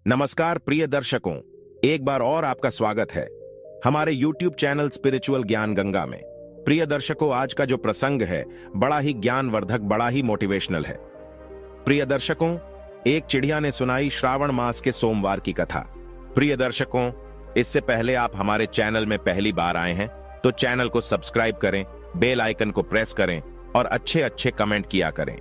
नमस्कार प्रिय दर्शकों, एक बार और आपका स्वागत है हमारे YouTube चैनल स्पिरिचुअल ज्ञान गंगा में। प्रिय दर्शकों, आज का जो प्रसंग है बड़ा ही ज्ञानवर्धक, बड़ा ही मोटिवेशनल है। प्रिय दर्शकों, एक चिड़िया ने सुनाई श्रावण मास के सोमवार की कथा। प्रिय दर्शकों, इससे पहले आप हमारे चैनल में पहली बार आए हैं तो चैनल को सब्सक्राइब करें, बेल आइकन को प्रेस करें और अच्छे अच्छे कमेंट किया करें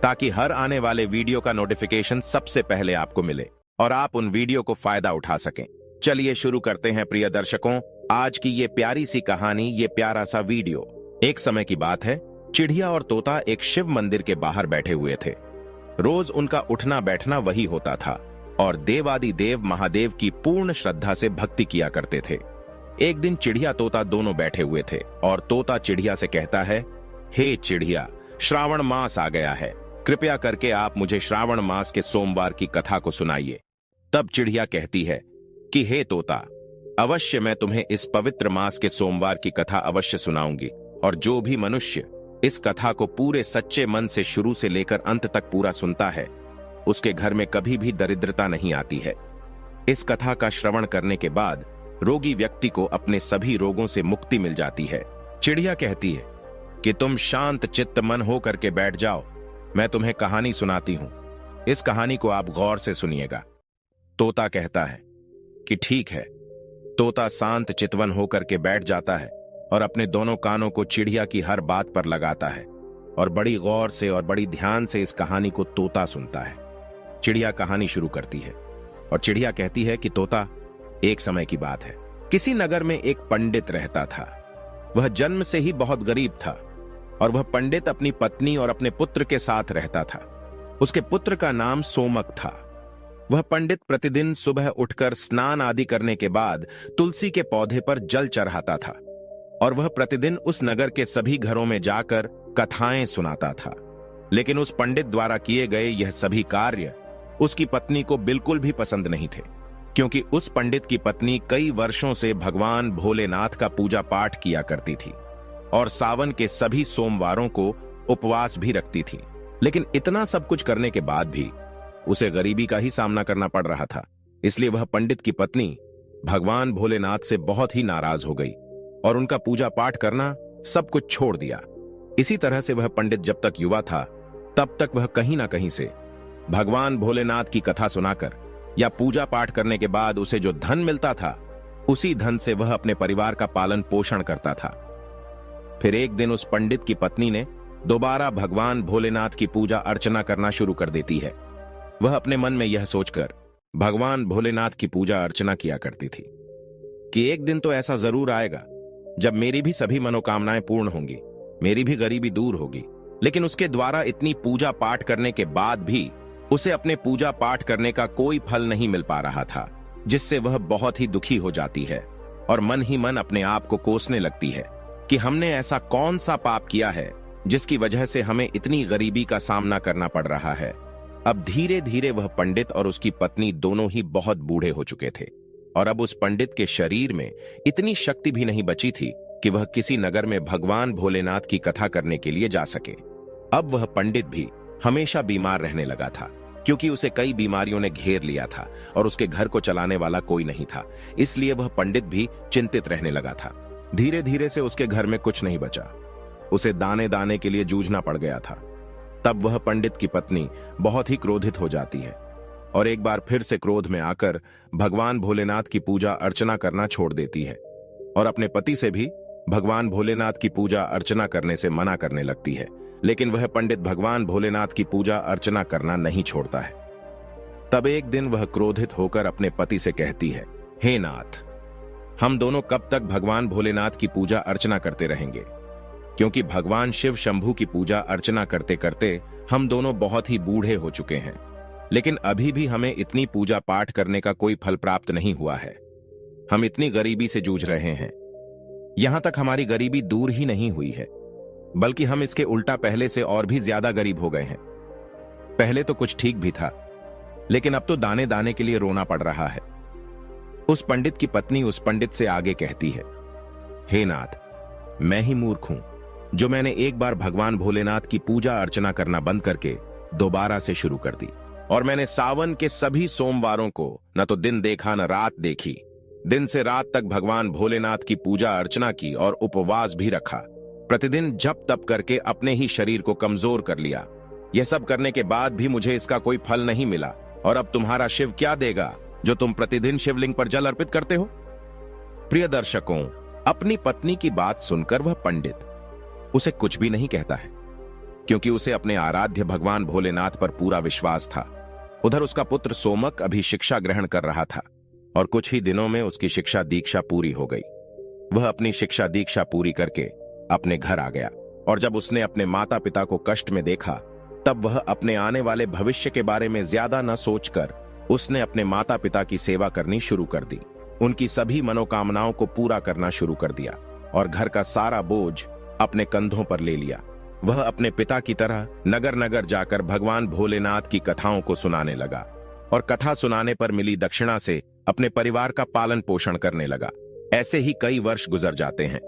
ताकि हर आने वाले वीडियो का नोटिफिकेशन सबसे पहले आपको मिले और आप उन वीडियो को फायदा उठा सकें। चलिए शुरू करते हैं प्रिय दर्शकों, आज की ये प्यारी सी कहानी, ये प्यारा सा वीडियो। एक समय की बात है, चिड़िया और तोता एक शिव मंदिर के बाहर बैठे हुए थे। रोज उनका उठना बैठना वही होता था और देवादि देव महादेव की पूर्ण श्रद्धा से भक्ति किया करते थे। एक दिन चिड़िया तोता दोनों बैठे हुए थे और तोता चिड़िया से कहता है, हे चिड़िया, श्रावण मास आ गया है, कृपया करके आप मुझे श्रावण मास के सोमवार की कथा को सुनाइए। तब चिड़िया कहती है कि हे तोता, अवश्य मैं तुम्हें इस पवित्र मास के सोमवार की कथा अवश्य सुनाऊंगी, और जो भी मनुष्य इस कथा को पूरे सच्चे मन से शुरू से लेकर अंत तक पूरा सुनता है, उसके घर में कभी भी दरिद्रता नहीं आती है। इस कथा का श्रवण करने के बाद रोगी व्यक्ति को अपने सभी रोगों से मुक्ति मिल जाती है। चिड़िया कहती है कि तुम शांत चित्त मन होकर के बैठ जाओ, मैं तुम्हें कहानी सुनाती हूं। इस कहानी को आप गौर से सुनिएगा। तोता कहता है कि ठीक है। तोता शांत चितवन होकर के बैठ जाता है और अपने दोनों कानों को चिड़िया की हर बात पर लगाता है और बड़ी गौर से और बड़ी ध्यान से इस कहानी को तोता सुनता है। चिड़िया कहानी शुरू करती है और चिड़िया कहती है कि तोता, एक समय की बात है, किसी नगर में एक पंडित रहता था। वह जन्म से ही बहुत गरीब था और वह पंडित अपनी पत्नी और अपने पुत्र के साथ रहता था। उसके पुत्र का नाम सोमक था। वह पंडित प्रतिदिन सुबह उठकर स्नान आदि करने के बाद तुलसी के पौधे पर जल चढ़ाता था और वह प्रतिदिन उस नगर के सभी घरों में जाकर कथाएं सुनाता था। लेकिन उस पंडित द्वारा किए गए यह सभी कार्य उसकी पत्नी को बिल्कुल भी पसंद नहीं थे, क्योंकि उस पंडित की पत्नी कई वर्षों से भगवान भोलेनाथ का पूजा पाठ किया करती थी और सावन के सभी सोमवारों को उपवास भी रखती थी। लेकिन इतना सब कुछ करने के बाद भी उसे गरीबी का ही सामना करना पड़ रहा था। इसलिए वह पंडित की पत्नी भगवान भोलेनाथ से बहुत ही नाराज हो गई और उनका पूजा पाठ करना सब कुछ छोड़ दिया। इसी तरह से वह पंडित जब तक युवा था तब तक वह कहीं ना कहीं से भगवान भोलेनाथ की कथा सुनाकर या पूजा पाठ करने के बाद उसे जो धन मिलता था, उसी धन से वह अपने परिवार का पालन पोषण करता था। फिर एक दिन उस पंडित की पत्नी ने दोबारा भगवान भोलेनाथ की पूजा अर्चना करना शुरू कर देती है। वह अपने मन में यह सोचकर भगवान भोलेनाथ की पूजा अर्चना किया करती थी कि एक दिन तो ऐसा जरूर आएगा जब मेरी भी सभी मनोकामनाएं पूर्ण होंगी, मेरी भी गरीबी दूर होगी। लेकिन उसके द्वारा इतनी पूजा पाठ करने के बाद भी उसे अपने पूजा पाठ करने का कोई फल नहीं मिल पा रहा था, जिससे वह बहुत ही दुखी हो जाती है और मन ही मन अपने आप को कोसने लगती है कि हमने ऐसा कौन सा पाप किया है जिसकी वजह से हमें इतनी गरीबी का सामना करना पड़ रहा है। अब धीरे धीरे वह पंडित और उसकी पत्नी दोनों ही बहुत बूढ़े हो चुके थे और अब उस पंडित के शरीर में इतनी शक्ति भी नहीं बची थी कि वह किसी नगर में भगवान भोलेनाथ की कथा करने के लिए जा सके। अब वह पंडित भी हमेशा बीमार रहने लगा था, क्योंकि उसे कई बीमारियों ने घेर लिया था और उसके घर को चलाने वाला कोई नहीं था। इसलिए वह पंडित भी चिंतित रहने लगा था। धीरे धीरे से उसके घर में कुछ नहीं बचा, उसे दाने दाने के लिए जूझना पड़ गया था। तब वह पंडित की पत्नी बहुत ही क्रोधित हो जाती है और एक बार फिर से क्रोध में आकर भगवान भोलेनाथ की पूजा अर्चना करना छोड़ देती है और अपने पति से भी भगवान भोलेनाथ की पूजा अर्चना करने से मना करने लगती है। लेकिन वह पंडित भगवान भोलेनाथ की पूजा अर्चना करना नहीं छोड़ता है। तब एक दिन वह क्रोधित होकर अपने पति से कहती है, हे नाथ, हम दोनों कब तक भगवान भोलेनाथ की पूजा अर्चना करते रहेंगे? क्योंकि भगवान शिव शंभू की पूजा अर्चना करते करते हम दोनों बहुत ही बूढ़े हो चुके हैं, लेकिन अभी भी हमें इतनी पूजा पाठ करने का कोई फल प्राप्त नहीं हुआ है। हम इतनी गरीबी से जूझ रहे हैं, यहां तक हमारी गरीबी दूर ही नहीं हुई है, बल्कि हम इसके उल्टा पहले से और भी ज्यादा गरीब हो गए हैं। पहले तो कुछ ठीक भी था, लेकिन अब तो दाने दाने के लिए रोना पड़ रहा है। उस पंडित की पत्नी उस पंडित से आगे कहती है, हे नाथ, मैं ही मूर्ख हूं जो मैंने एक बार भगवान भोलेनाथ की पूजा अर्चना करना बंद करके दोबारा से शुरू कर दी। और मैंने सावन के सभी सोमवारों को न तो दिन देखा न रात देखी। दिन से रात तक भगवान भोलेनाथ की पूजा अर्चना की और उपवास भी रखा। प्रतिदिन जप तप करके अपने ही शरीर को कमजोर कर लिया। यह सब करने के बाद भी मुझे इसका कोई फल नहीं मिला। और अब तुम्हारा शिव क्या देगा जो तुम प्रतिदिन शिवलिंग पर जल अर्पित करते हो? प्रिय दर्शकों, अपनी पत्नी की बात सुनकर वह पंडित उसे कुछ भी नहीं कहता है, क्योंकि उसे अपने आराध्य भगवान भोलेनाथ पर पूरा विश्वास था। उधर उसका पुत्र सोमक अभी शिक्षा ग्रहण कर रहा था और कुछ ही दिनों में उसकी शिक्षा दीक्षा पूरी हो गई। वह अपनी शिक्षा दीक्षा पूरी करके अपने घर आ गया और जब उसने अपने माता पिता को कष्ट में देखा, तब वह अपने आने वाले भविष्य के बारे में ज्यादा न सोचकर उसने अपने माता पिता की सेवा करनी शुरू कर दी। उनकी सभी मनोकामनाओं को पूरा करना शुरू कर दिया और घर का सारा बोझ अपने कंधों पर ले लिया। वह अपने पिता की तरह नगर नगर जाकर भगवान भोलेनाथ की कथाओं को सुनाने लगा और कथा सुनाने पर मिली दक्षिणा से अपने परिवार का पालन पोषण करने लगा। ऐसे ही कई वर्ष गुजर जाते हैं।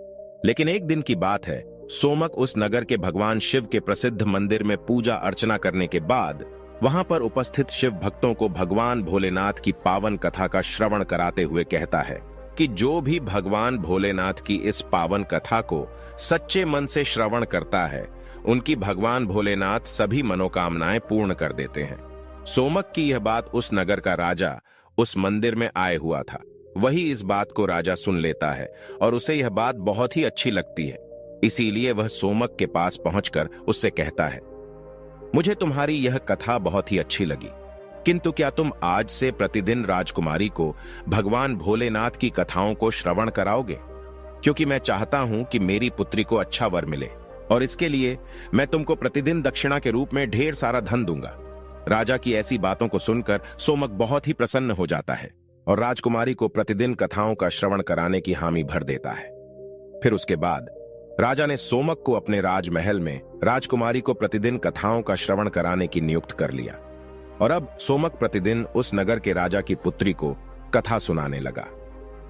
लेकिन एक दिन की बात है, सोमक उस नगर के भगवान शिव के प्रसिद्ध मंदिर में पूजा अर्चना करने के बाद वहां पर उपस्थित शिव भक्तों को भगवान भोलेनाथ की पावन कथा का श्रवण कराते हुए कहता है कि जो भी भगवान भोलेनाथ की इस पावन कथा को सच्चे मन से श्रवण करता है, उनकी भगवान भोलेनाथ सभी मनोकामनाएं पूर्ण कर देते हैं। सोमक की यह बात उस नगर का राजा उस मंदिर में आए हुआ था। वही इस बात को राजा सुन लेता है और उसे यह बात बहुत ही अच्छी लगती है। इसीलिए वह सोमक के पास पहुंचकर उससे कहता है, मुझे तुम्हारी यह कथा बहुत ही अच्छी लगी, किंतु क्या तुम आज से प्रतिदिन राजकुमारी को भगवान भोलेनाथ की कथाओं को श्रवण कराओगे? क्योंकि मैं चाहता हूं कि मेरी पुत्री को अच्छा वर मिले और इसके लिए मैं तुमको प्रतिदिन दक्षिणा के रूप में ढेर सारा धन दूंगा। राजा की ऐसी बातों को सुनकर सोमक बहुत ही प्रसन्न हो जाता है और राजकुमारी को प्रतिदिन कथाओं का श्रवण कराने की हामी भर देता है। फिर उसके बाद राजा ने सोमक को अपने राजमहल में राजकुमारी को प्रतिदिन कथाओं का श्रवण कराने की नियुक्त कर लिया और अब सोमक प्रतिदिन उस नगर के राजा की पुत्री को कथा सुनाने लगा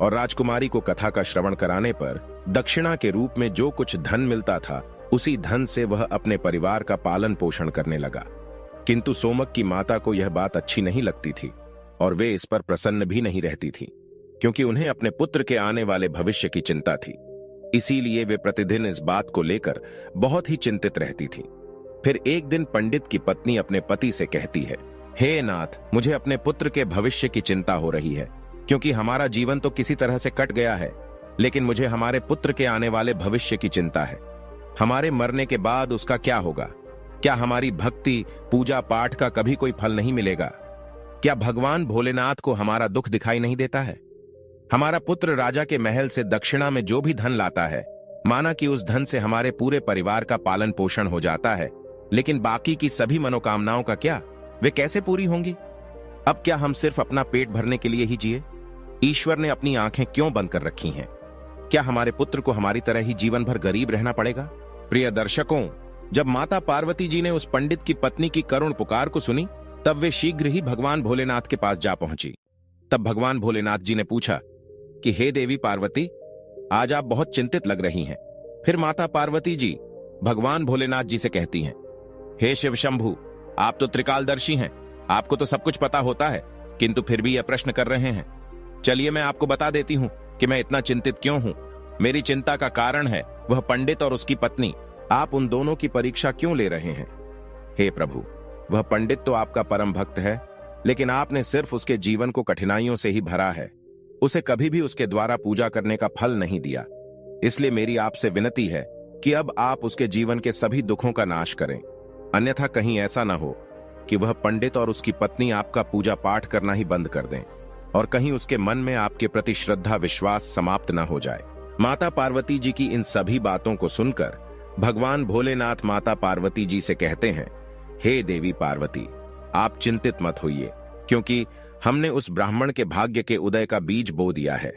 और राजकुमारी को कथा का श्रवण कराने पर दक्षिणा के रूप में जो कुछ धन मिलता था, उसी धन से वह अपने परिवार का पालन पोषण करने लगा। किंतु सोमक की माता को यह बात अच्छी नहीं लगती थी और वे इस पर प्रसन्न भी नहीं रहती थी, क्योंकि उन्हें अपने पुत्र के आने वाले भविष्य की चिंता थी। इसीलिए वे प्रतिदिन इस बात को लेकर बहुत ही चिंतित रहती थी। फिर एक दिन पंडित की पत्नी अपने पति से कहती है, हे नाथ, मुझे अपने पुत्र के भविष्य की चिंता हो रही है, क्योंकि हमारा जीवन तो किसी तरह से कट गया है, लेकिन मुझे हमारे पुत्र के आने वाले भविष्य की चिंता है। हमारे मरने के बाद उसका क्या होगा? क्या हमारी भक्ति पूजा पाठ का कभी कोई फल नहीं मिलेगा? क्या भगवान भोलेनाथ को हमारा दुख दिखाई नहीं देता है? हमारा पुत्र राजा के महल से दक्षिणा में जो भी धन लाता है, माना कि उस धन से हमारे पूरे परिवार का पालन पोषण हो जाता है, लेकिन बाकी की सभी मनोकामनाओं का क्या? वे कैसे पूरी होंगी? अब क्या हम सिर्फ अपना पेट भरने के लिए ही जिए? ईश्वर ने अपनी आंखें क्यों बंद कर रखी हैं? क्या हमारे पुत्र को हमारी तरह ही जीवन भर गरीब रहना पड़ेगा? प्रिय दर्शकों, जब माता पार्वती जी ने उस पंडित की पत्नी की करुण पुकार को सुनी, तब वे शीघ्र ही भगवान भोलेनाथ के पास जा पहुंची। तब भगवान भोलेनाथ जी ने पूछा कि हे देवी पार्वती, आज आप बहुत चिंतित लग रही हैं। फिर माता पार्वती जी भगवान भोलेनाथ जी से कहती हैं, हे शिव शंभु, आप तो त्रिकालदर्शी हैं, आपको तो सब कुछ पता होता है, किंतु फिर भी यह प्रश्न कर रहे हैं। चलिए मैं आपको बता देती हूं कि मैं इतना चिंतित क्यों हूं। मेरी चिंता का कारण है वह पंडित और उसकी पत्नी। आप उन दोनों की परीक्षा क्यों ले रहे हैं? हे प्रभु, वह पंडित तो आपका परम भक्त है, लेकिन आपने सिर्फ उसके जीवन को कठिनाइयों से ही भरा है। उसे कभी भी उसके द्वारा पूजा करने का फल नहीं दिया। इसलिए मेरी आपसे विनती है कि अब आप उसके जीवन के सभी दुखों का नाश करें, अन्यथा कहीं ऐसा ना हो कि वह पंडित और उसकी पत्नी आपका पूजा पाठ करना ही बंद कर दें और कहीं उसके मन में आपके प्रति श्रद्धा विश्वास समाप्त न हो जाए। माता पार्वती जी की इन सभी बातों को सुनकर भगवान भोलेनाथ माता पार्वती जी से कहते हैं, हे देवी पार्वती, आप चिंतित मत होइए, क्योंकि हमने उस ब्राह्मण के भाग्य के उदय का बीज बो दिया है।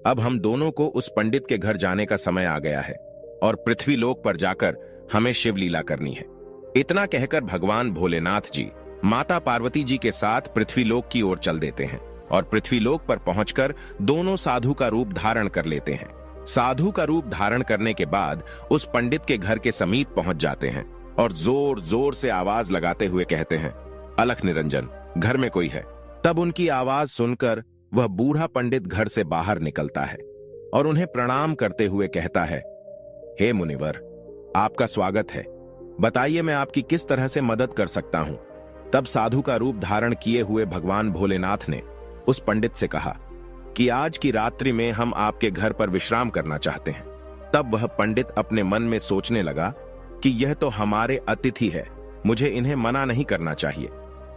अब हम दोनों को उस पंडित के घर जाने का समय आ गया है और पृथ्वी लोक पर जाकर हमें शिवलीला करनी है। इतना कहकर भगवान भोलेनाथ जी माता पार्वती जी के साथ पृथ्वी लोक की ओर चल देते हैं और पृथ्वी लोक पर पहुंचकर दोनों साधु का रूप धारण कर लेते हैं। साधु का रूप धारण करने के बाद उस पंडित के घर के समीप पहुंच जाते हैं और जोर जोर से आवाज लगाते हुए कहते हैं, अलख निरंजन, घर में कोई है। तब उनकी आवाज सुनकर वह बूढ़ा पंडित घर से बाहर निकलता है और उन्हें प्रणाम करते हुए कहता है, हे मुनिवर, आपका स्वागत है। बताइए मैं आपकी किस तरह से मदद कर सकता हूं। तब साधु का रूप धारण किए हुए भगवान भोलेनाथ ने उस पंडित से कहा कि आज की रात्रि में हम आपके घर पर विश्राम करना चाहते हैं। तब वह पंडित अपने मन में सोचने लगा कि यह तो हमारे अतिथि है, मुझे इन्हें मना नहीं करना चाहिए,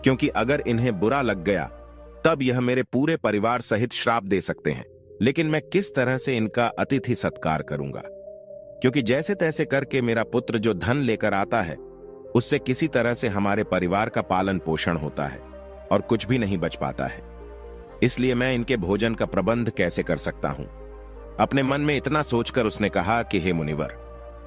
क्योंकि अगर इन्हें बुरा लग गया तब यह मेरे पूरे परिवार सहित श्राप दे सकते हैं। लेकिन मैं किस तरह से इनका अतिथि सत्कार करूंगा, क्योंकि जैसे तैसे करके मेरा पुत्र जो धन लेकर आता है उससे किसी तरह से हमारे परिवार का पालन पोषण होता है और कुछ भी नहीं बच पाता है। इसलिए मैं इनके भोजन का प्रबंध कैसे कर सकता हूं। अपने मन में इतना सोचकर उसने कहा कि हे मुनिवर,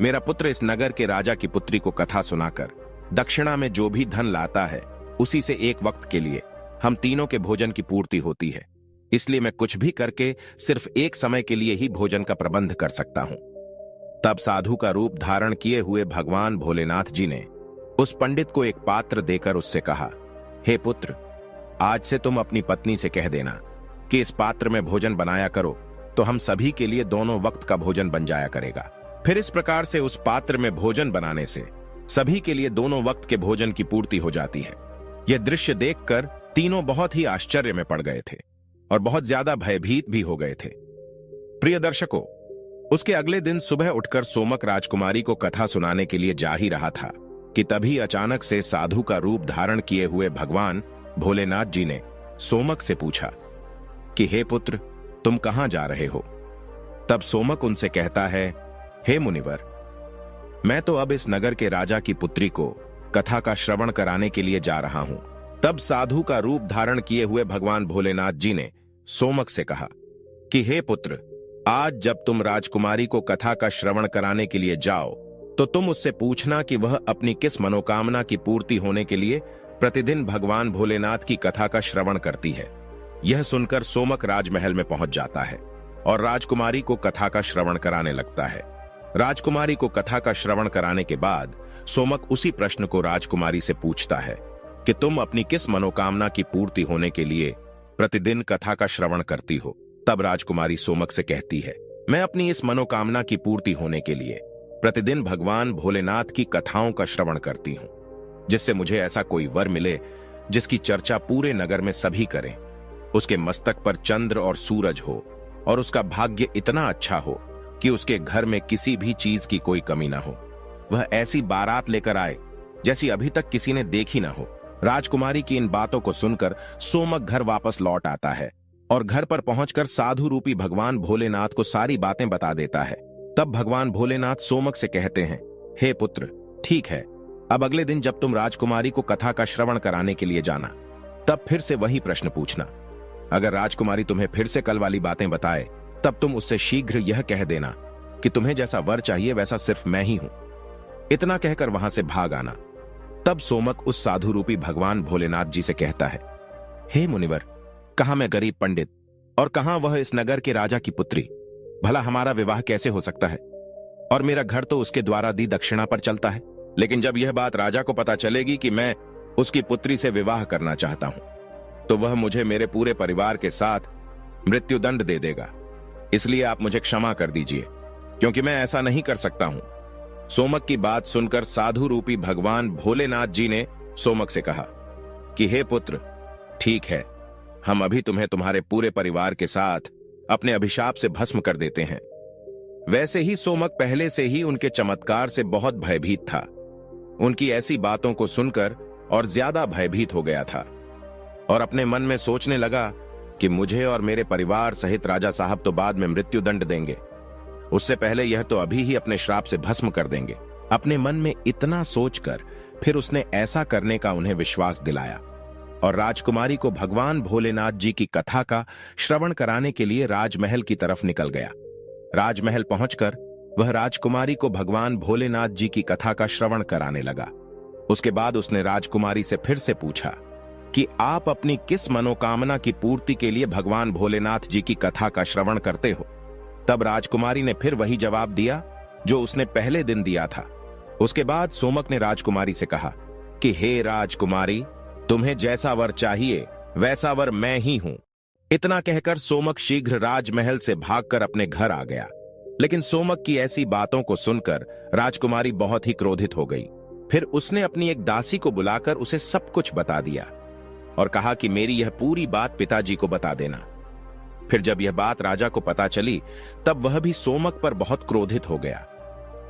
मेरा पुत्र इस नगर के राजा की पुत्री को कथा सुनाकर दक्षिणा में जो भी धन लाता है उसी से एक वक्त के लिए हम तीनों के भोजन की पूर्ति होती है। इसलिए मैं कुछ भी करके सिर्फ एक समय के लिए ही भोजन का प्रबंध कर सकता हूं। तब साधु का रूप धारण किए हुए भगवान भोलेनाथ जी ने उस पंडित को एक पात्र देकर उससे कहा, हे पुत्र, आज से तुम अपनी पत्नी से कह देना कि इस पात्र में भोजन बनाया करो, तो हम सभी के लिए दोनों वक्त का भोजन बन जाया करेगा। फिर इस प्रकार से उस पात्र में भोजन बनाने से सभी के लिए दोनों वक्त के भोजन की पूर्ति हो जाती है। यह दृश्य देखकर तीनों बहुत ही आश्चर्य में पड़ गए थे और बहुत ज्यादा भयभीत भी हो गए थे। प्रिय दर्शकों, उसके अगले दिन सुबह उठकर सोमक राजकुमारी को कथा सुनाने के लिए जा ही रहा था कि तभी अचानक से साधु का रूप धारण किए हुए भगवान भोलेनाथ जी ने सोमक से पूछा कि हे पुत्र, तुम कहां जा रहे हो। तब सोमक उनसे कहता है, हे मुनिवर, मैं तो अब इस नगर के राजा की पुत्री को कथा का श्रवण कराने के लिए जा रहा हूं। तब साधु का रूप धारण किए हुए भगवान भोलेनाथ जी ने सोमक से कहा कि हे पुत्र, आज जब तुम राजकुमारी को कथा का श्रवण कराने के लिए जाओ तो तुम उससे पूछना कि वह अपनी किस मनोकामना की पूर्ति होने के लिए प्रतिदिन भगवान भोलेनाथ की कथा का श्रवण करती है। यह सुनकर सोमक राजमहल में पहुंच जाता है और राजकुमारी को कथा का श्रवण कराने लगता है। राजकुमारी को कथा का श्रवण कराने के बाद सोमक उसी प्रश्न को राजकुमारी से पूछता है कि तुम अपनी किस मनोकामना की पूर्ति होने के लिए प्रतिदिन कथा का श्रवण करती हो। तब राजकुमारी सोमक से कहती है, मैं अपनी इस मनोकामना की पूर्ति होने के लिए प्रतिदिन भगवान भोलेनाथ की कथाओं का श्रवण करती हूं, जिससे मुझे ऐसा कोई वर मिले जिसकी चर्चा पूरे नगर में सभी करें। उसके मस्तक पर चंद्र और सूरज हो और उसका भाग्य इतना अच्छा हो कि उसके घर में किसी भी चीज की कोई कमी ना हो। वह ऐसी बारात लेकर आए जैसी अभी तक किसी ने देखी ना हो। राजकुमारी की इन बातों को सुनकर सोमक घर वापस लौट आता है और घर पर पहुंचकर साधु रूपी भगवान भोलेनाथ को सारी बातें बता देता है। तब भगवान भोलेनाथ सोमक से कहते हैं, हे पुत्र, ठीक है, अब अगले दिन जब तुम राजकुमारी को कथा का श्रवण कराने के लिए जाना तब फिर से वही प्रश्न पूछना। अगर राजकुमारी तुम्हें फिर से कल वाली बातें बताए तब तुम उससे शीघ्र यह कह देना कि तुम्हें जैसा वर चाहिए वैसा सिर्फ मैं ही हूं। इतना कहकर वहां से भाग आना। तब सोमक उस साधु रूपी भगवान भोलेनाथ जी से कहता है, हे मुनिवर, कहां मैं गरीब पंडित और कहां वह इस नगर के राजा की पुत्री। भला हमारा विवाह कैसे हो सकता है, और मेरा घर तो उसके द्वारा दी दक्षिणा पर चलता है। लेकिन जब यह बात राजा को पता चलेगी कि मैं उसकी पुत्री से विवाह करना चाहता हूं तो वह मुझे मेरे पूरे परिवार के साथ मृत्युदंड दे देगा। इसलिए आप मुझे क्षमा कर दीजिए, क्योंकि मैं ऐसा नहीं कर सकता हूं। सोमक की बात सुनकर साधु रूपी भगवान भोलेनाथ जी ने सोमक से कहा कि हे पुत्र, ठीक है, हम अभी तुम्हें तुम्हारे पूरे परिवार के साथ अपने अभिशाप से भस्म कर देते हैं। वैसे ही सोमक पहले से ही उनके चमत्कार से बहुत भयभीत था। उनकी ऐसी बातों को सुनकर और ज्यादा भयभीत हो गया था और अपने मन में सोचने लगा कि मुझे और मेरे परिवार सहित राजा साहब तो बाद में मृत्युदंड देंगे, उससे पहले यह तो अभी ही अपने श्राप से भस्म कर देंगे। अपने मन में इतना सोचकर फिर उसने ऐसा करने का उन्हें विश्वास दिलाया और राजकुमारी को भगवान भोलेनाथ जी की कथा का श्रवण कराने के लिए राजमहल की तरफ निकल गया। राजमहल पहुंचकर वह राजकुमारी को भगवान भोलेनाथ जी की कथा का श्रवण कराने लगा। उसके बाद उसने राजकुमारी से फिर से पूछा कि आप अपनी किस मनोकामना की पूर्ति के लिए भगवान भोलेनाथ जी की कथा का श्रवण करते हो। तब राजकुमारी ने फिर वही जवाब दिया जो उसने पहले दिन दिया था। उसके बाद सोमक ने राजकुमारी से कहा कि हे राजकुमारी, तुम्हें जैसा वर चाहिए वैसा वर मैं ही हूं। इतना कहकर सोमक शीघ्र राजमहल से भागकर अपने घर आ गया। लेकिन सोमक की ऐसी बातों को सुनकर राजकुमारी बहुत ही क्रोधित हो गई। फिर उसने अपनी एक दासी को बुलाकर उसे सब कुछ बता दिया और कहा कि मेरी यह पूरी बात पिताजी को बता देना। फिर जब यह बात राजा को पता चली तब वह भी सोमक पर बहुत क्रोधित हो गया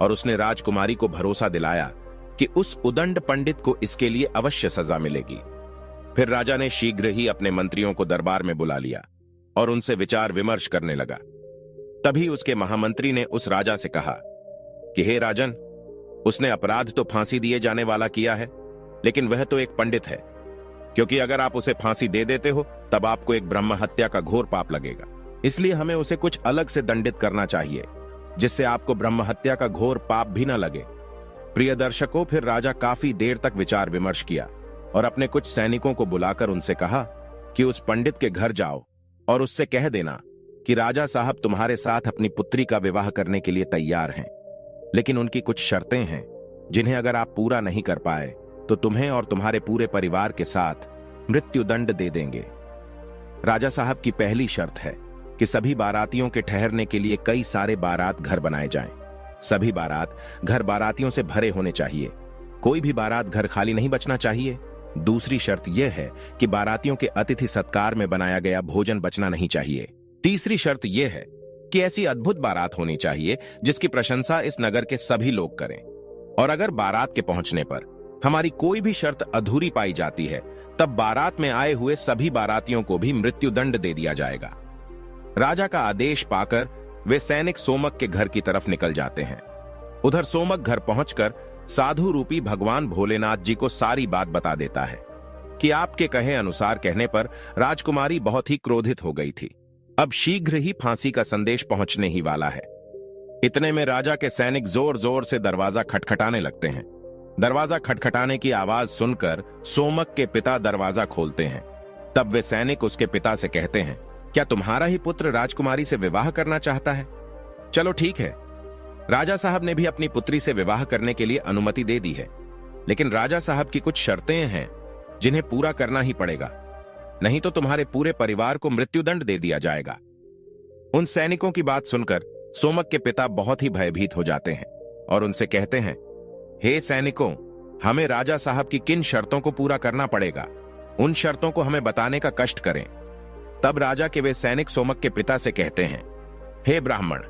और उसने राजकुमारी को भरोसा दिलाया कि उस उदंड पंडित को इसके लिए अवश्य सजा मिलेगी। फिर राजा ने शीघ्र ही अपने मंत्रियों को दरबार में बुला लिया और उनसे विचार विमर्श करने लगा। तभी उसके महामंत्री ने उस राजा से कहा कि हे राजन, उसने अपराध तो फांसी दिए जाने वाला किया है, लेकिन वह तो एक पंडित है, क्योंकि अगर आप उसे फांसी दे देते हो तब आपको एक ब्रह्म हत्या का घोर पाप लगेगा। इसलिए हमें उसे कुछ अलग से दंडित करना चाहिए, जिससे आपको ब्रह्म हत्या का घोर पाप भी न लगे। प्रिय दर्शकों, फिर राजा काफी देर तक विचार विमर्श किया और अपने कुछ सैनिकों को बुलाकर उनसे कहा कि उस पंडित के घर जाओ और उससे कह देना कि राजा साहब तुम्हारे साथ अपनी पुत्री का विवाह करने के लिए तैयार हैं, लेकिन उनकी कुछ शर्तें हैं जिन्हें अगर आप पूरा नहीं कर पाए तो तुम्हें और तुम्हारे पूरे परिवार के साथ मृत्युदंड दे देंगे। राजा साहब की पहली शर्त है कि सभी बारातियों के ठहरने के लिए कई सारे बारात घर बनाए जाएं। सभी बारात घर बारातियों से भरे होने चाहिए, कोई भी बारात घर खाली नहीं बचना चाहिए। दूसरी शर्त यह है कि बारातियों के अतिथि सत्कार में बनाया गया भोजन बचना नहीं चाहिए। तीसरी शर्त यह है कि ऐसी अद्भुत बारात होनी चाहिए जिसकी प्रशंसा इस नगर के सभी लोग करें, और अगर बारात के पहुंचने पर हमारी कोई भी शर्त अधूरी पाई जाती है तब बारात में आए हुए सभी बारातियों को भी मृत्युदंड दे दिया जाएगा। राजा का आदेश पाकर वे सैनिक सोमक के घर की तरफ निकल जाते हैं। उधर सोमक घर पहुंचकर साधु रूपी भगवान भोलेनाथ जी को सारी बात बता देता है कि आपके कहे अनुसार कहने पर राजकुमारी बहुत ही क्रोधित हो गई थी। अब शीघ्र ही फांसी का संदेश पहुंचने ही वाला है। इतने में राजा के सैनिक जोर जोर से दरवाजा खटखटाने लगते हैं। दरवाजा खटखटाने की आवाज सुनकर सोमक के पिता दरवाजा खोलते हैं। तब वे सैनिक उसके पिता से कहते हैं, क्या तुम्हारा ही पुत्र राजकुमारी से विवाह करना चाहता है? चलो ठीक है। राजा साहब ने भी अपनी पुत्री से विवाह करने के लिए अनुमति दे दी है, लेकिन राजा साहब की कुछ शर्तें हैं जिन्हें पूरा करना ही पड़ेगा, नहीं तो तुम्हारे पूरे परिवार को मृत्युदंड दे दिया जाएगा। उन सैनिकों की बात सुनकर सोमक के पिता बहुत ही भयभीत हो जाते हैं और उनसे कहते हैं, हे सैनिकों, हमें राजा साहब की किन शर्तों को पूरा करना पड़ेगा, उन शर्तों को हमें बताने का कष्ट करें। तब राजा के वे सैनिक सोमक के पिता से कहते हैं, हे ब्राह्मण,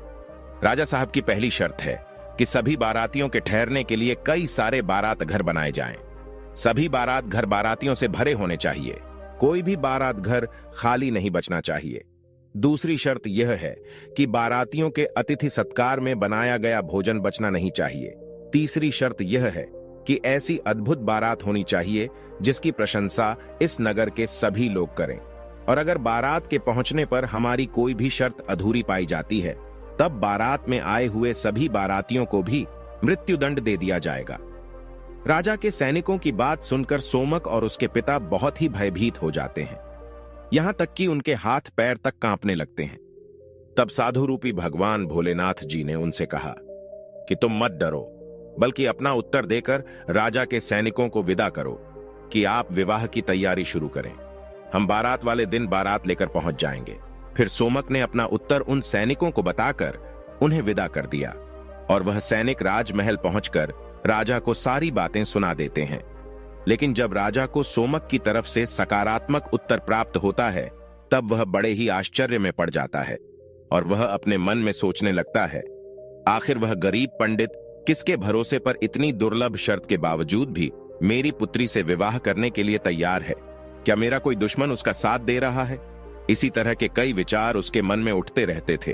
राजा साहब की पहली शर्त है कि सभी बारातियों के ठहरने के लिए कई सारे बारात घर बनाए जाएं। सभी बारात घर बारातियों से भरे होने चाहिए, कोई भी बारात घर खाली नहीं बचना चाहिए। दूसरी शर्त यह है कि बारातियों के अतिथि सत्कार में बनाया गया भोजन बचना नहीं चाहिए। तीसरी शर्त यह है कि ऐसी अद्भुत बारात होनी चाहिए जिसकी प्रशंसा इस नगर के सभी लोग करें, और अगर बारात के पहुंचने पर हमारी कोई भी शर्त अधूरी पाई जाती है तब बारात में आए हुए सभी बारातियों को भी मृत्युदंड दे दिया जाएगा। राजा के सैनिकों की बात सुनकर सोमक और उसके पिता बहुत ही भयभीत हो जाते हैं, यहां तक कि उनके हाथ पैर तक कांपने लगते हैं। तब साधु रूपी भगवान भोलेनाथ जी ने उनसे कहा कि तुम मत डरो, बल्कि अपना उत्तर देकर राजा के सैनिकों को विदा करो कि आप विवाह की तैयारी शुरू करें। हम बारात वाले दिन बारात लेकर पहुंच जाएंगे। फिर सोमक ने अपना उत्तर उन सैनिकों को बताकर उन्हें विदा कर दिया और वह सैनिक राजमहल पहुंचकर राजा को सारी बातें सुना देते हैं। लेकिन जब राजा को सोमक की तरफ से सकारात्मक उत्तर प्राप्त होता है तब वह बड़े ही आश्चर्य में पड़ जाता है और वह अपने मन में सोचने लगता है, आखिर वह गरीब पंडित किसके भरोसे पर इतनी दुर्लभ शर्त के बावजूद भी मेरी पुत्री से विवाह करने के लिए तैयार है? क्या मेरा कोई दुश्मन उसका साथ दे रहा है? इसी तरह के कई विचार उसके मन में उठते रहते थे।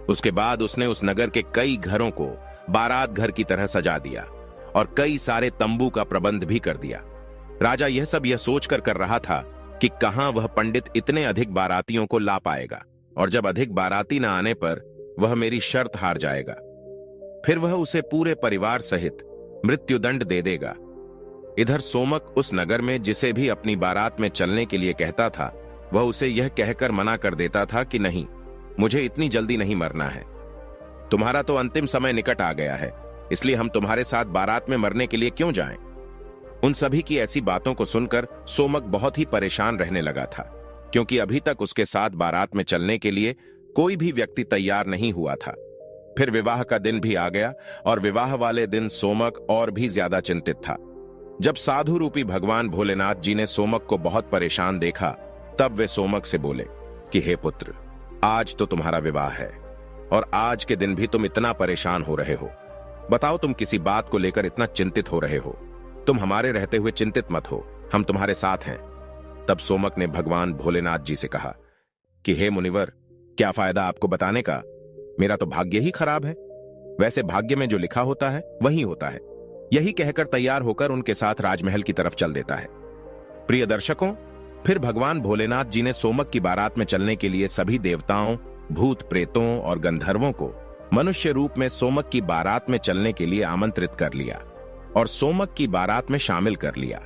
उसके बाद उसने उस नगर के कई घरों को बारात घर की तरह सजा दिया और कई सारे तंबू का प्रबंध भी कर दिया। राजा यह सब यह सोचकर कर रहा था कि कहां वह पंडित इतने अधिक बारातियों को ला पाएगा, और जब अधिक बाराती न आने पर वह मेरी शर्त हार जाएगा, फिर वह उसे पूरे परिवार सहित मृत्युदंड दे देगा। इधर सोमक उस नगर में जिसे भी अपनी बारात में चलने के लिए कहता था वह उसे यह कहकर मना कर देता था कि नहीं, मुझे इतनी जल्दी नहीं मरना है। तुम्हारा तो अंतिम समय निकट आ गया है, इसलिए हम तुम्हारे साथ बारात में मरने के लिए क्यों जाएं? उन सभी की ऐसी बातों को सुनकर सोमक बहुत ही परेशान रहने लगा था, क्योंकि अभी तक उसके साथ बारात में चलने के लिए कोई भी व्यक्ति तैयार नहीं हुआ था। फिर विवाह का दिन भी आ गया और विवाह वाले दिन सोमक और भी ज्यादा चिंतित था। जब साधु रूपी भगवान भोलेनाथ जी ने सोमक को बहुत परेशान देखा, तब वे सोमक से बोले कि हे पुत्र, आज तो तुम्हारा विवाह है और आज के दिन भी तुम इतना परेशान हो रहे हो। बताओ, तुम किसी बात को लेकर इतना चिंतित हो रहे हो? तुम हमारे रहते हुए चिंतित मत हो, हम तुम्हारे साथ हैं। तब सोमक ने भगवान भोलेनाथ जी से कहा कि हे मुनिवर, क्या फायदा आपको बताने का, मेरा तो भाग्य ही खराब है। वैसे भाग्य में जो लिखा होता है वही होता है। यही कहकर तैयार होकर उनके साथ राजमहल की तरफ चल देता है। प्रिय दर्शकों, फिर भगवान भोलेनाथ जी ने सोमक की बारात में चलने के लिए सभी देवताओं, भूत प्रेतों और गंधर्वों को मनुष्य रूप में सोमक की बारात में चलने के लिए आमंत्रित कर लिया और सोमक की बारात में शामिल कर लिया,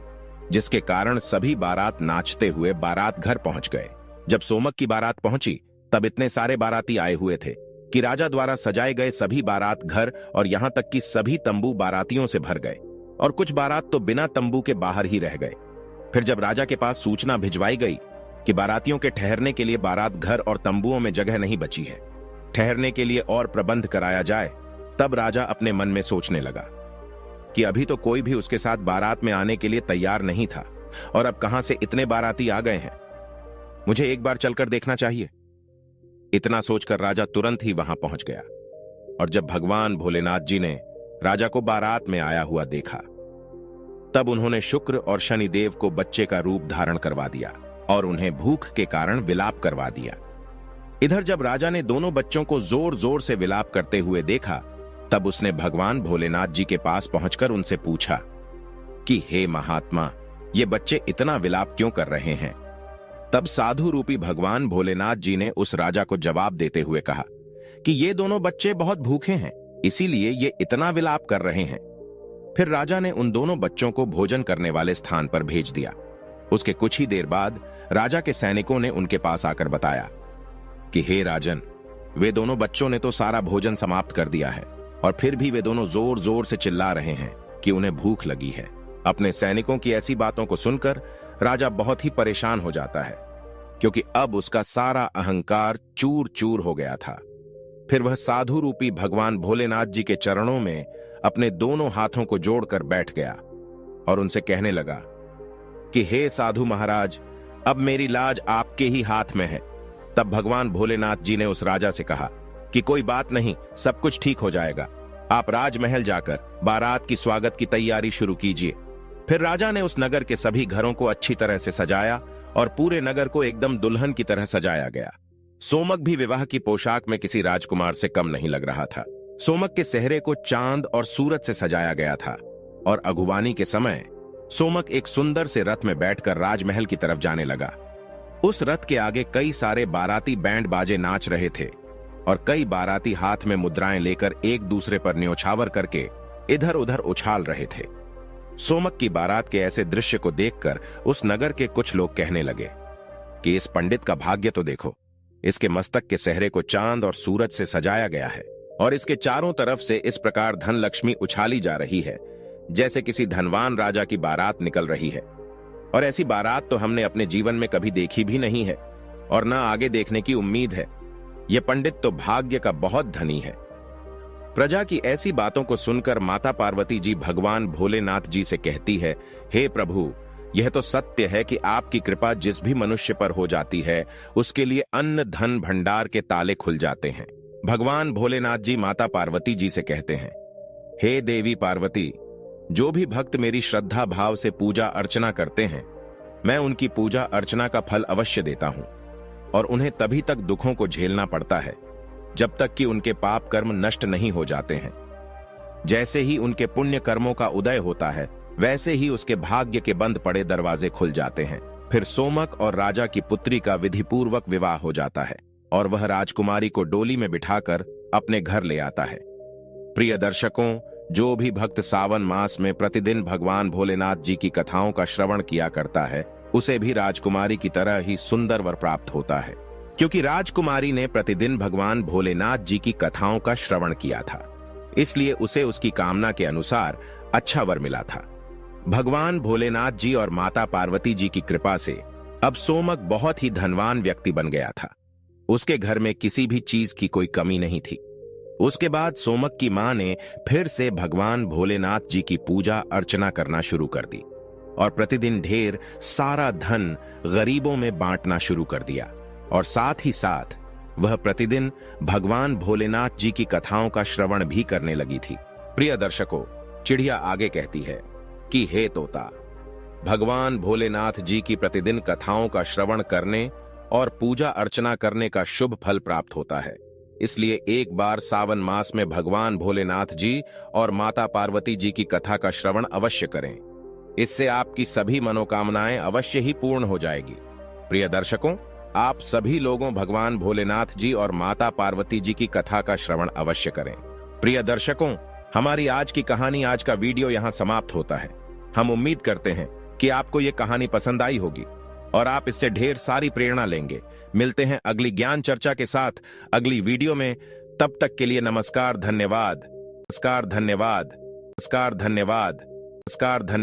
जिसके कारण सभी बारात नाचते हुए बारात घर पहुंच गए। जब सोमक की बारात पहुंची, तब इतने सारे बाराती आए हुए थे कि राजा द्वारा सजाए गए सभी बारात घर और यहां तक कि सभी तंबू बारातियों से भर गए और कुछ बारात तो बिना तंबू के बाहर ही रह गए। फिर जब राजा के पास सूचना भिजवाई गई कि बारातियों के ठहरने के लिए बारात घर और तंबुओं में जगह नहीं बची है, ठहरने के लिए और प्रबंध कराया जाए, तब राजा अपने मन में सोचने लगा कि अभी तो कोई भी उसके साथ बारात में आने के लिए तैयार नहीं था और अब कहां से इतने बाराती आ गए हैं। मुझे एक बार चलकर देखना चाहिए। इतना सोचकर राजा तुरंत ही वहां पहुंच गया और जब भगवान भोलेनाथ जी ने राजा को बारात में आया हुआ देखा, तब उन्होंने शुक्र और शनिदेव को बच्चे का रूप धारण करवा दिया और उन्हें भूख के कारण विलाप करवा दिया। इधर जब राजा ने दोनों बच्चों को जोर जोर से विलाप करते हुए देखा, तब उसने भगवान भोलेनाथ जी के पास पहुंचकर उनसे पूछा कि हे महात्मा, ये बच्चे इतना विलाप क्यों कर रहे हैं? तब साधु रूपी भगवान भोलेनाथ जी ने उस राजा को जवाब देते हुए कहा कि ये दोनों बच्चे बहुत भूखे हैं, इसीलिए ये इतना विलाप कर रहे हैं। फिर राजा ने उन दोनों बच्चों को भोजन करने वाले स्थान पर भेज दिया। उसके कुछ ही देर बाद राजा के सैनिकों ने उनके पास आकर बताया कि हे राजन, वे दोनों बच्चों ने तो सारा भोजन समाप्त कर दिया है और फिर भी वे दोनों जोर जोर से चिल्ला रहे हैं कि उन्हें भूख लगी है। अपने सैनिकों की ऐसी बातों को सुनकर राजा बहुत ही परेशान हो जाता है, क्योंकि अब उसका सारा अहंकार चूर चूर हो गया था। फिर वह साधु रूपी भगवान भोलेनाथ जी के चरणों में अपने दोनों हाथों को जोड़कर बैठ गया और उनसे कहने लगा कि हे साधु महाराज, अब मेरी लाज आपके ही हाथ में है। तब भगवान भोलेनाथ जी ने उस राजा से कहा कि कोई बात नहीं, सब कुछ ठीक हो जाएगा। आप राजमहल जाकर बारात की स्वागत की तैयारी शुरू कीजिए। फिर राजा ने उस नगर के सभी घरों को अच्छी तरह से सजाया और पूरे नगर को एकदम दुल्हन की तरह सजाया गया। सोमक भी विवाह की पोशाक में किसी राजकुमार से कम नहीं लग रहा था। सोमक के सेहरे को चांद और सूरज से सजाया गया था और अगुवानी के समय सोमक एक सुंदर से रथ में बैठकर राजमहल की तरफ जाने लगा। उस रथ के आगे कई सारे बाराती बैंड बाजे नाच रहे थे और कई बाराती हाथ में मुद्राएं लेकर एक दूसरे पर न्योछावर करके इधर उधर उछाल रहे थे। सोमक की बारात के ऐसे दृश्य को देखकर उस नगर के कुछ लोग कहने लगे कि इस पंडित का भाग्य तो देखो, इसके मस्तक के सेहरे को चांद और सूरज से सजाया गया है और इसके चारों तरफ से इस प्रकार धन लक्ष्मी उछाली जा रही है जैसे किसी धनवान राजा की बारात निकल रही है। और ऐसी बारात तो हमने अपने जीवन में कभी देखी भी नहीं है और न आगे देखने की उम्मीद है। यह पंडित तो भाग्य का बहुत धनी है। प्रजा की ऐसी बातों को सुनकर माता पार्वती जी भगवान भोलेनाथ जी से कहती है, हे प्रभु, यह तो सत्य है कि आपकी कृपा जिस भी मनुष्य पर हो जाती है उसके लिए अन्न धन भंडार के ताले खुल जाते हैं। भगवान भोलेनाथ जी माता पार्वती जी से कहते हैं, हे देवी पार्वती, जो भी भक्त मेरी श्रद्धा भाव से पूजा अर्चना करते हैं, मैं उनकी पूजा अर्चना का फल अवश्य देता हूं और उन्हें तभी तक दुखों को झेलना पड़ता है जब तक कि उनके पाप कर्म नष्ट नहीं हो जाते हैं। जैसे ही उनके पुण्य कर्मों का उदय होता है, वैसे ही उसके भाग्य के बंद पड़े दरवाजे खुल जाते हैं। फिर सोमक और राजा की पुत्री का विधिपूर्वक विवाह हो जाता है और वह राजकुमारी को डोली में बिठाकर अपने घर ले आता है। प्रिय दर्शकों, जो भी भक्त सावन मास में प्रतिदिन भगवान भोलेनाथ जी की कथाओं का श्रवण किया करता है, उसे भी राजकुमारी की तरह ही सुंदर वर प्राप्त होता है, क्योंकि राजकुमारी ने प्रतिदिन भगवान भोलेनाथ जी की कथाओं का श्रवण किया था, इसलिए उसे उसकी कामना के अनुसार अच्छा वर मिला था। भगवान भोलेनाथ जी और माता पार्वती जी की कृपा से अब सोमक बहुत ही धनवान व्यक्ति बन गया था। उसके घर में किसी भी चीज की कोई कमी नहीं थी। उसके बाद सोमक की मां ने फिर से भगवान भोलेनाथ जी की पूजा अर्चना करना शुरू कर दी और प्रतिदिन ढेर सारा धन गरीबों में बांटना शुरू कर दिया। और साथ ही साथ वह प्रतिदिन भगवान भोलेनाथ जी की कथाओं का श्रवण भी करने लगी थी। प्रिय दर्शकों, चिड़िया आगे कहती है कि हे तोता, भगवान भोलेनाथ जी की प्रतिदिन कथाओं का श्रवण करने और पूजा अर्चना करने का शुभ फल प्राप्त होता है। इसलिए एक बार सावन मास में भगवान भोलेनाथ जी और माता पार्वती जी की कथा का श्रवण अवश्य करें। इससे आपकी सभी मनोकामनाएं अवश्य ही पूर्ण हो जाएगी। प्रिय दर्शकों, आप सभी लोगों भगवान भोलेनाथ जी और माता पार्वती जी की कथा का श्रवण अवश्य करें। प्रिय दर्शकों, हमारी आज की कहानी, आज का वीडियो यहां समाप्त होता है। हम उम्मीद करते हैं कि आपको ये कहानी पसंद आई होगी और आप इससे ढेर सारी प्रेरणा लेंगे। मिलते हैं अगली ज्ञान चर्चा के साथ अगली वीडियो में। तब तक के लिए नमस्कार, धन्यवाद। नमस्कार, धन्यवाद। नमस्कार, धन्यवाद। नमस्कार, धन्यवाद।